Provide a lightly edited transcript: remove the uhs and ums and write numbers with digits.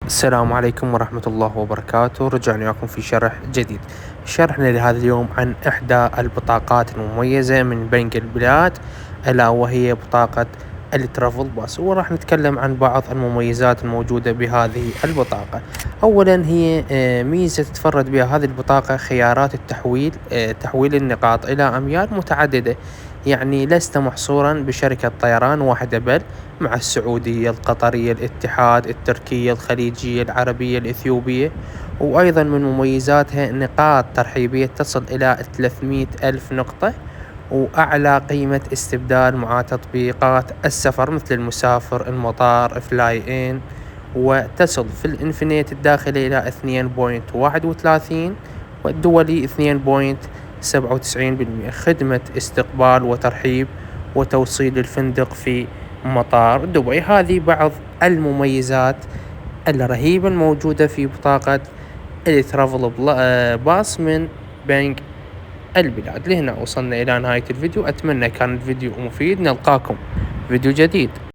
السلام عليكم ورحمة الله وبركاته. رجعنا وياكم في شرح جديد. شرحنا لهذا اليوم عن إحدى البطاقات المميزة من بنك البلاد، ألا وهي بطاقة الترافل باس، وراح نتكلم عن بعض المميزات الموجودة بهذه البطاقة. أولا هي ميزة تتفرد بها هذه البطاقة خيارات التحويل، تحويل النقاط إلى أميال متعددة، يعني لست محصورا بشركة طيران واحدة، بل مع السعودية، القطرية، الاتحاد، التركية، الخليجية، العربية، الإثيوبية. وأيضا من مميزاتها نقاط ترحيبية تصل إلى 300 ألف نقطة، وأعلى قيمة استبدال مع تطبيقات السفر مثل المسافر، المطار، فلاي إن، وتصل في الإنفينيت الداخلي إلى 2.31، والدولي 2.97%. خدمة استقبال وترحيب وتوصيل الفندق في مطار دبي. هذه بعض المميزات الرهيبة الموجودة في بطاقة الترافل باس من بنك البلاد. لهنا وصلنا إلى نهاية الفيديو، أتمنى كان الفيديو مفيد. نلقاكم فيديو جديد.